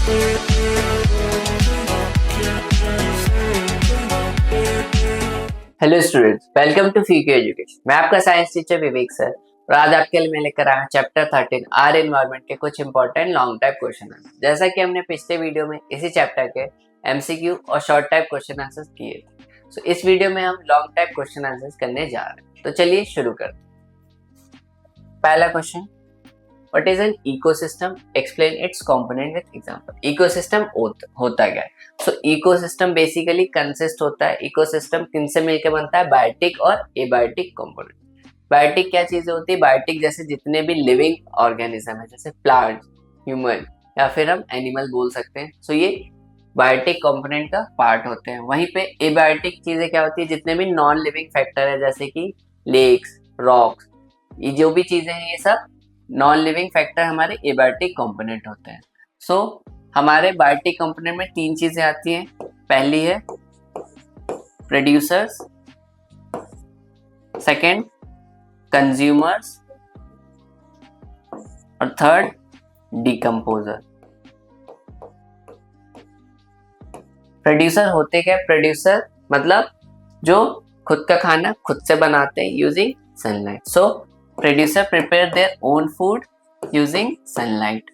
Hello students, welcome to फीके education. मैं आपका साइंस टीचर विवेक सर और आज आपके लिए मैं लेकर आया चैप्टर 13 आर एनवायरनमेंट के कुछ important long type question answer. जैसा कि हमने पिछले वीडियो में इसी चैप्टर के एमसीक्यू और शॉर्ट टाइप क्वेश्चन आंसर्स किए थे, तो इस वीडियो में हम लॉन्ग टाइप क्वेश्चन आंसर्स करने जा रहे हैं। तो चलिए शुरू करते हैं। पहला question, What is an ecosystem? Explain its component with example. Ecosystem होता क्या है? So ecosystem basically consist होता है, ecosystem किन से मिलकर बनता है? बायोटिक और एबायोटिक कंपोनेंट। बायोटिक क्या चीजें होती है? बायोटिक जैसे जितने भी लिविंग ऑर्गेनिज्म है, जैसे प्लांट, ह्यूमन या फिर हम एनिमल बोल सकते हैं। सो ये बायोटिक कंपोनेंट का पार्ट होते हैं। वहीं पे एबायोटिक चीजें क्या होती है? जितने भी नॉन लिविंग फैक्टर है, जैसे कि लेक्स, रॉक्स, ये जो भी चीजें हैं, ये सब नॉन लिविंग फैक्टर हमारे एबायोटिक कंपोनेंट होते हैं। सो हमारे बायोटिक कंपोनेंट में तीन चीजें आती हैं। पहली है प्रोड्यूसर्स, सेकंड कंज्यूमर्स और थर्ड डिकम्पोजर। प्रोड्यूसर होते क्या? प्रोड्यूसर मतलब जो खुद का खाना खुद से बनाते हैं using sunlight. So producer prepare their own food using sunlight.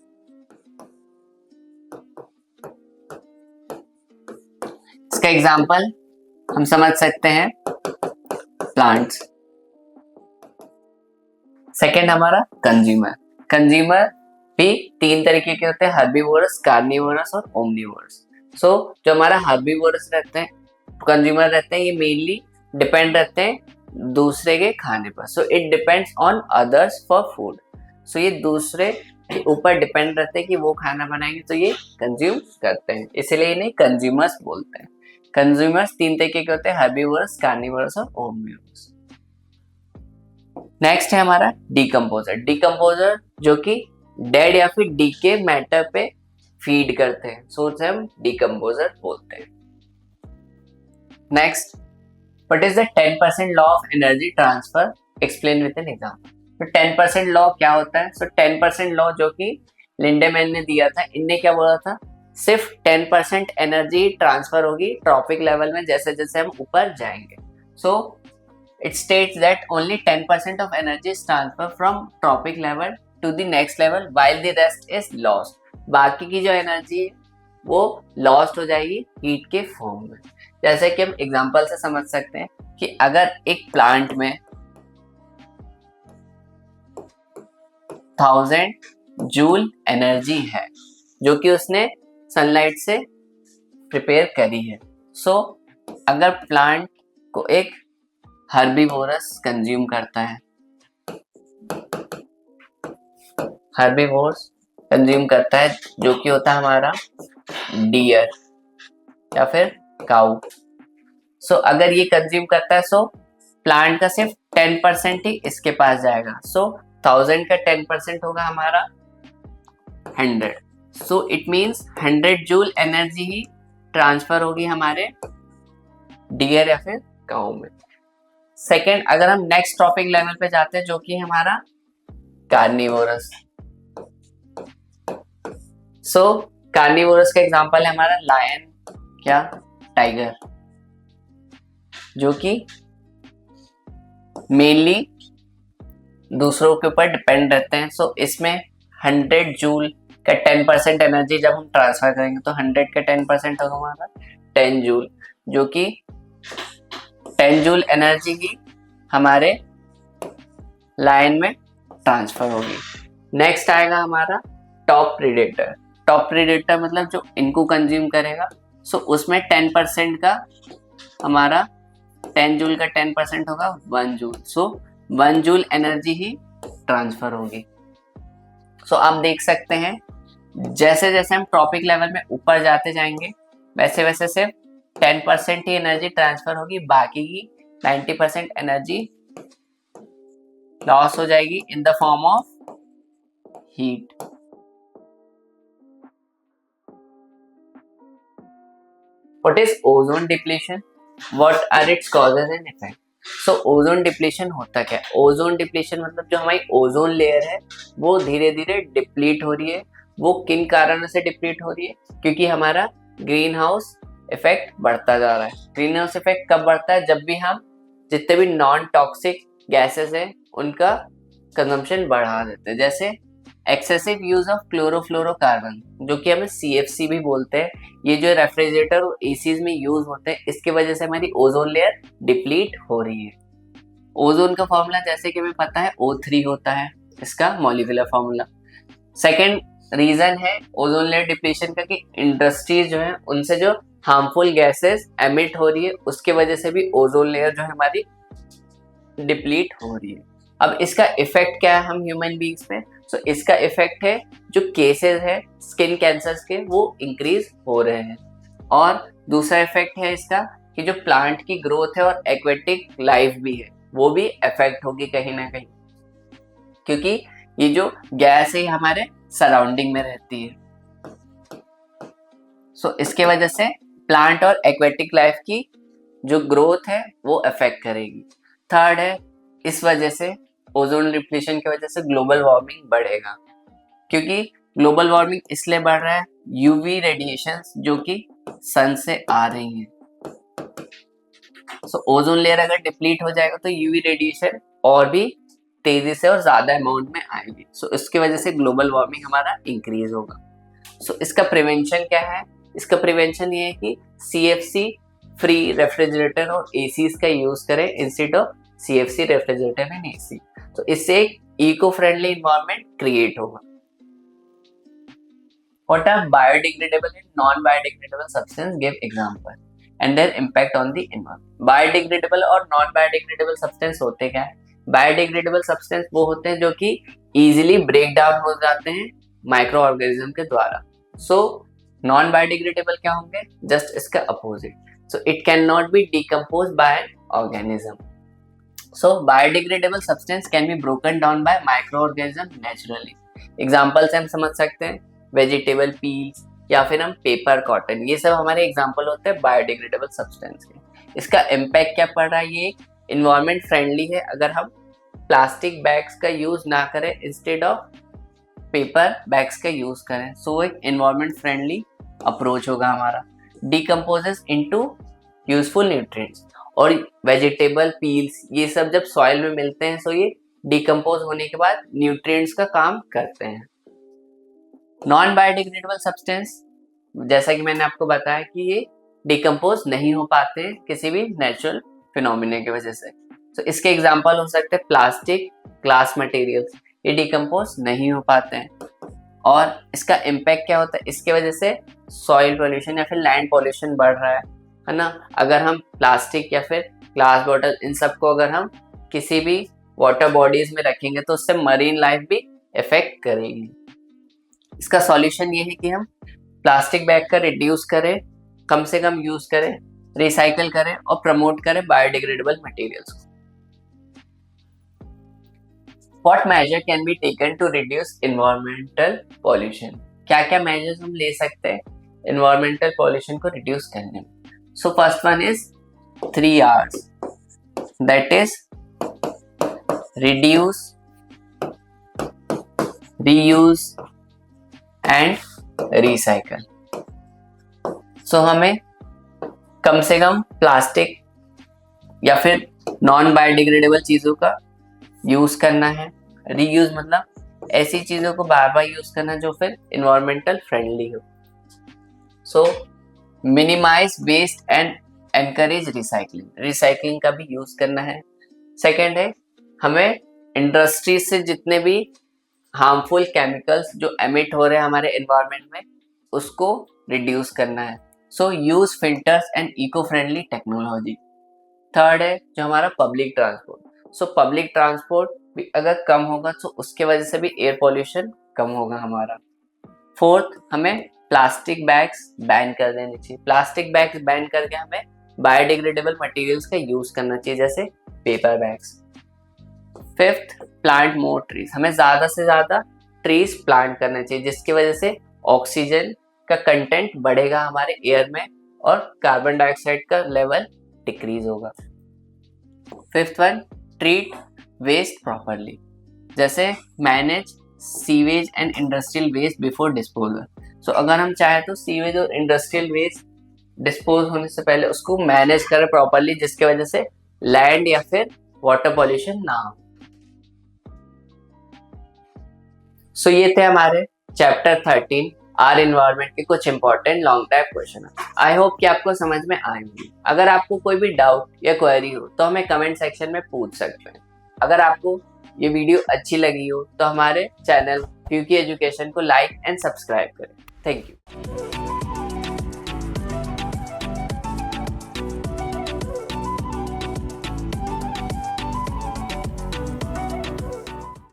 इसका एग्जाम्पल हम समझ सकते हैं प्लांट्स। सेकेंड हमारा कंज्यूमर। कंज्यूमर भी तीन तरीके के होते हैं, हर्बीवोरस, कार्निवोरस और ओमनीवोरस। सो जो हमारा हर्बीवोरस रहते हैं, कंज्यूमर रहते हैं, ये मेनली डिपेंड रहते हैं दूसरे के खाने पर। So it depends on others for food. So ये दूसरे के ऊपर डिपेंड रहते हैं कि वो खाना बनाएंगे, तो ये कंज्यूम करते हैं, इसलिए इन्हें कंज्यूमर्स बोलते हैं। कंज्यूमर्स तीन तरीके के होते हैं, हर्बीवोरस, कार्निवोरस और ओमनीवोरस। नेक्स्ट है हमारा डिकम्पोजर। डिकम्पोजर जो कि डेड या फिर डीके मैटर पे फीड करते हैं, सो उसे हम डिकम्पोजर बोलते हैं। Next, What is the 10% law of energy transfer? Explain with an example. तो 10% लॉ क्या होता है? 10% लॉ जो कि लिंडेमैन ने दिया था, इनने क्या बोला था? सिर्फ 10% एनर्जी ट्रांसफर होगी ट्रॉपिक लेवल में जैसे जैसे हम ऊपर जाएंगे। So it states that only 10% of energy is transfer from trophic level to the next level while the rest is lost. बाकी की जो एनर्जी है वो लॉस्ट हो जाएगी हीट के फॉर्म में। जैसे कि हम एग्जांपल से समझ सकते हैं कि अगर एक प्लांट में 1000 जूल एनर्जी है जो कि उसने सनलाइट से प्रिपेयर करी है, सो अगर प्लांट को एक हर्बीवोरस कंज्यूम करता है, हर्बीवोरस कंज्यूम करता है जो कि होता है हमारा डियर या फिर काऊ। सो अगर ये कंज्यूम करता है, सो प्लांट का सिर्फ 10% ही इसके पास जाएगा। सो 1000 का 10% होगा हमारा 100। So it means 100 joule energy he transfer होगी हमारे डियर या फिर काऊ में। सेकेंड, अगर हम नेक्स्ट टॉपिक लेवल पे जाते हैं जो कि हमारा कार्निवोरस। सो कार्निवोरस का एग्जांपल है हमारा लायन क्या टाइगर, जो कि मेनली दूसरों के ऊपर डिपेंड रहते हैं। सो इसमें 100 जूल का 10% एनर्जी जब हम ट्रांसफर करेंगे तो 100 का 10% होगा हमारा 10 जूल, जो कि 10 जूल एनर्जी ही हमारे लायन में ट्रांसफर होगी। नेक्स्ट आएगा हमारा टॉप प्रीडेटर। टॉप प्रीडेटर मतलब जो इनको कंज्यूम करेगा, सो उसमें 10% का हमारा 10 जूल का 10% होगा 1 जूल। सो 1 जूल एनर्जी ही ट्रांसफर होगी। सो आप देख सकते हैं जैसे जैसे हम ट्रॉपिक लेवल में ऊपर जाते जाएंगे वैसे वैसे सिर्फ 10% ही एनर्जी ट्रांसफर होगी, बाकी की 90% एनर्जी लॉस हो जाएगी in the form of heat. What is ozone depletion? What are its causes and effects? So ozone depletion होता क्या है? ओजोन डिप्लीशन मतलब जो हमारी ओजोन लेयर है वो धीरे धीरे डिप्लीट हो रही है, वो किन कारणों से डिप्लीट हो रही है, क्योंकि हमारा ग्रीन हाउस इफेक्ट बढ़ता जा रहा है। ग्रीन हाउस इफेक्ट कब बढ़ता है, जब भी हम जितने भी नॉन टॉक्सिक गैसेस हैं उनका कंजम्पशन बढ़ा देते हैं। जैसे एक्सेसिव यूज ऑफ क्लोरोफ्लोरोकार्बन, जो कि हमें CFC भी बोलते हैं, ये जो रेफ्रिजरेटर और एसीज में यूज होते हैं, इसकी वजह से हमारी ओजोन लेयर डिप्लीट हो रही है। ओजोन का फॉर्मूला जैसे कि हमें पता है O3 होता है इसका मॉलिक्यूलर फॉर्मूला। सेकेंड रीजन है ओजोन लेयर डिप्लीशन का कि इंडस्ट्रीज जो है उनसे जो हार्मफुल गैसेस एमिट हो रही है उसके वजह से भी ओजोन लेयर जो है हमारी डिप्लीट हो रही है। अब इसका इफेक्ट क्या है हम ह्यूमन बींग्स में, सो इसका इफेक्ट है जो केसेस है स्किन कैंसर्स के वो इंक्रीज हो रहे हैं। और दूसरा इफेक्ट है इसका कि जो प्लांट की ग्रोथ है और एक्वेटिक लाइफ भी है वो भी इफेक्ट होगी कहीं ना कहीं, क्योंकि ये जो गैस है हमारे सराउंडिंग में रहती है। सो इसके वजह से प्लांट और एक्वेटिक लाइफ की जो ग्रोथ है वो अफेक्ट करेगी। थर्ड है इस वजह से ओजोन डिप्लीशन की वजह से ग्लोबल वार्मिंग बढ़ेगा, क्योंकि ग्लोबल वार्मिंग इसलिए बढ़ रहा है यूवी रेडिएशंस जो कि सन से आ रही हैं। सो ओजोन लेयर अगर डिप्लीट हो जाएगा तो यूवी रेडिएशन और भी तेजी से और ज्यादा अमाउंट में आएगी। सो इसकी वजह से ग्लोबल वार्मिंग हमारा इंक्रीज होगा। सो इसका प्रिवेंशन क्या है, इसका प्रिवेंशन ये है कि CFC फ्री रेफ्रिजरेटर और एसीज का यूज करें instead of CFC refrigerator and AC। तो इससे एक इको फ्रेंडली इन्वायरमेंट क्रिएट होगा। What are biodegradable and non-biodegradable substance? Give example and their impact on the environment. Biodegradable और non-biodegradable substance होते क्या है? Biodegradable substance वो होते हैं जो कि easily break down हो जाते हैं माइक्रो ऑर्गेनिज्म के द्वारा। So non-biodegradable क्या होंगे? Just इसका opposite. So it cannot be decomposed by an organism. So biodegradable substance can be broken down by microorganism naturally. Examples हम समझ सकते हैं वेजिटेबल पील्स या फिर हम पेपर कॉटन, ये सब हमारे एग्जांपल होते हैं बायोडिग्रेडेबल सब्सटेंस के। इसका इम्पैक्ट क्या पड़ रहा है, ये इन्वायरमेंट फ्रेंडली है अगर हम प्लास्टिक बैग्स का यूज ना करें इंस्टेड ऑफ पेपर बैग्स का यूज करें। सो एक इन्वायरमेंट फ्रेंडली अप्रोच होगा हमारा। डिकम्पोजेस इनटू यूजफुल न्यूट्रिएंट्स, और वेजिटेबल पील्स ये सब जब सॉइल में मिलते हैं सो ये डिकम्पोज होने के बाद न्यूट्रिएंट्स का काम करते हैं। नॉन बायोडिग्रेडेबल सब्सटेंस जैसा कि मैंने आपको बताया कि ये डिकम्पोज नहीं हो पाते किसी भी नेचुरल फिनोमिना की वजह से। तो इसके एग्जांपल हो सकते हैं प्लास्टिक, ग्लास मटेरियल्स, ये डिकम्पोज नहीं हो पाते हैं। और इसका इम्पैक्ट क्या होता है, इसके वजह से सॉइल पोल्यूशन या फिर लैंड पोल्यूशन बढ़ रहा है ना। अगर हम प्लास्टिक या फिर ग्लास बॉटल इन सबको अगर हम किसी भी वाटर बॉडीज में रखेंगे तो उससे मरीन लाइफ भी इफेक्ट करेगी। इसका सॉल्यूशन ये है कि हम प्लास्टिक बैग का रिड्यूस करें, कम से कम यूज करें, रिसाइकल करें और प्रमोट करें बायोडिग्रेडेबल मटेरियल्स को। What measure can be taken to reduce environmental pollution? क्या क्या measures हम ले सकते हैं environmental pollution को reduce करने में? So first one is 3 R's, that is reduce, reuse and recycle. So हमें कम से कम प्लास्टिक या फिर नॉन बायोडिग्रेडेबल चीजों का यूज करना है। रीयूज मतलब ऐसी चीजों को बार बार यूज करना जो फिर इन्वायरमेंटल फ्रेंडली हो। So minimise waste and encourage recycling, recycling का भी यूज करना है। सेकेंड है हमें इंडस्ट्री से जितने भी हार्मफुल केमिकल्स जो एमिट हो रहे हैं हमारे एनवायरनमेंट में उसको रिड्यूस करना है। So use filters and eco friendly technology. Third है जो हमारा public transport. So public transport भी अगर कम होगा तो उसके वजह से भी एयर पॉल्यूशन कम होगा हमारा। फोर्थ हमें प्लास्टिक बैग्स बैन कर देने चाहिए। प्लास्टिक बैग्स बैन करके हमें बायोडिग्रेडेबल मटेरियल्स का यूज करना चाहिए जैसे paper bags. Fifth plant more trees, हमें ज्यादा से ज्यादा ट्रीज प्लांट करना चाहिए जिसकी वजह से ऑक्सीजन का कंटेंट बढ़ेगा हमारे एयर में और कार्बन डाइऑक्साइड का लेवल डिक्रीज होगा। Fifth one treat waste properly, जैसे manage sewage and industrial waste before disposal. So अगर हम चाहें तो सीवेज और इंडस्ट्रियल वेस्ट डिस्पोज होने से पहले उसको मैनेज करें प्रॉपरली, जिसके वजह से लैंड या फिर वाटर पॉल्यूशन ना हो। सो ये थे हमारे चैप्टर 13 आर एनवायरनमेंट के कुछ important long type question. I hope कि आपको समझ में आए होंगे। अगर आपको कोई भी डाउट या क्वेरी हो तो हमें कमेंट सेक्शन में पूछ सकते हैं। अगर आपको ये वीडियो अच्छी लगी हो तो हमारे चैनल क्यूकी एजुकेशन को लाइक एंड सब्सक्राइब करें। Thank you.